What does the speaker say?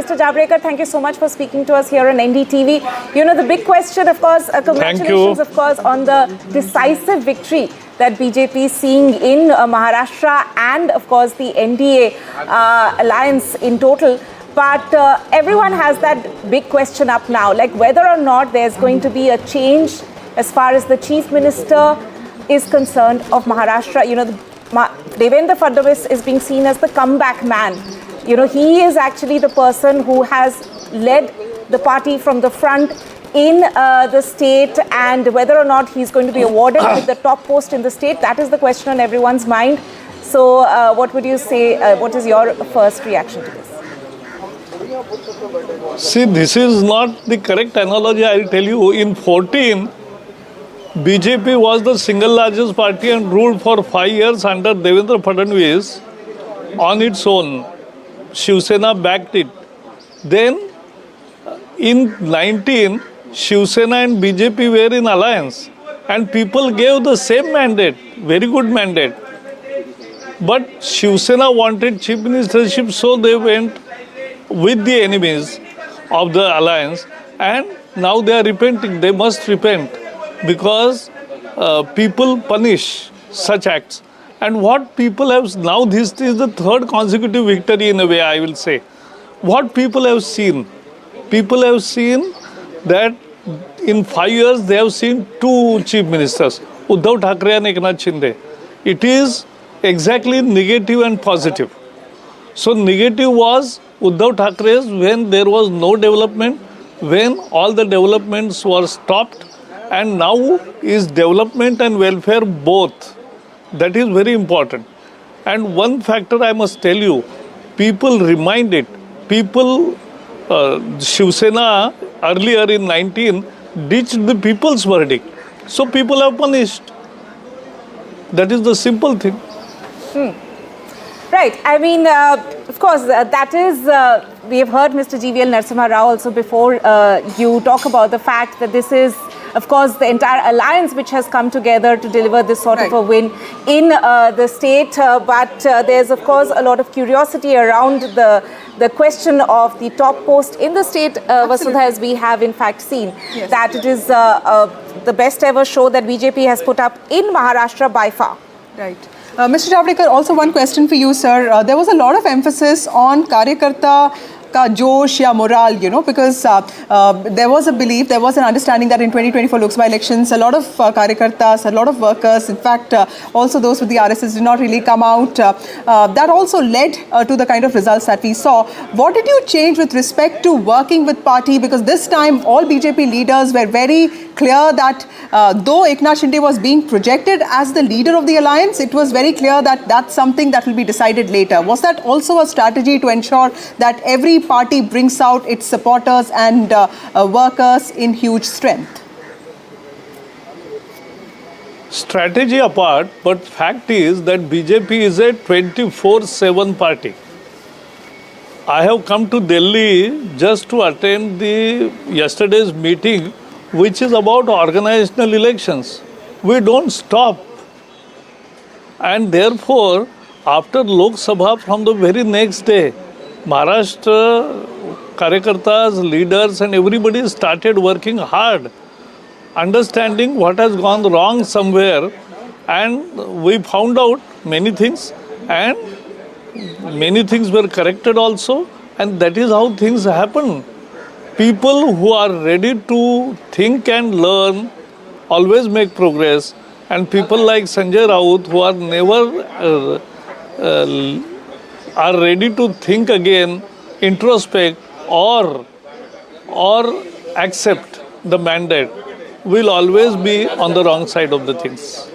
Mr. Javadekar, thank you so much for speaking to us here on NDTV. You know, the big question, of course, congratulations, of course, on the decisive victory that BJP is seeing in Maharashtra and, of course, the NDA alliance in total. But everyone has that big question up now, like whether or not there's going to be a change as far as the Chief Minister is concerned of Maharashtra. You know, Devendra Fadnavis is being seen as the comeback man. You know, he is actually the person who has led the party from the front in the state, and whether or not he's going to be awarded with the top post in the state, that is the question on everyone's mind. So what would you say, what is your first reaction to this? See, this is not the correct analogy. I'll tell you, in 14, BJP was the single largest party and ruled for 5 years under Devendra Fadnavis on its own. Shiv Sena backed it. Then, in 19, Shiv Sena and BJP were in alliance, and people gave the same mandate, very good mandate. But Shiv Sena wanted chief ministership, so they went with the enemies of the alliance, and now they are repenting. They must repent, because people punish such acts. And what people have now, this is the third consecutive victory in a way, I will say. What people have seen that in 5 years they have seen two chief ministers, Uddhav Thackeray and Eknath Shinde. It is exactly negative and positive. So negative was Uddhav Thackeray's when there was no development, when all the developments were stopped, and now is development and welfare both. That is very important. And one factor I must tell you, people reminded, Shiv Sena earlier in 19 ditched the people's verdict. So people have punished. That is the simple thing. Right. I mean, of course, that is, we have heard Mr. GVL Narasimha Rao also before you talk about the fact that this is, of course, the entire alliance which has come together to deliver this sort of a win in the state. But there's, of course, a lot of curiosity around the question of the top post in the state, Vasudha, as we have in fact seen, that it is the best ever show that BJP has put up in Maharashtra by far. Right. Mr. Javadekar, also one question for you, sir. There was a lot of emphasis on Karyakarta ka josh ya morale, you know, because there was a belief, there was an understanding that in 2024 Lok Sabha elections, a lot of Karyakartas, a lot of workers, in fact, also those with the RSS did not really come out. That also led to the kind of results that we saw. What did you change with respect to working with party? Because this time all BJP leaders were very clear that though Eknath Shinde was being projected as the leader of the alliance, it was very clear that that's something that will be decided later. Was that also a strategy to ensure that every party brings out its supporters and workers in huge strength? Strategy apart, but fact is that BJP is a 24/7 party. I have come to Delhi just to attend the yesterday's meeting, which is about organizational elections. We don't stop. And therefore, after Lok Sabha, from the very next day, Maharashtra Karyakartas, leaders and everybody started working hard, understanding what has gone wrong somewhere, and we found out many things, and many things were corrected also, and that is how things happen. People who are ready to think and learn always make progress, and people like Sanjay Raut who are never are ready to think again, introspect or accept the mandate, will always be on the wrong side of the things.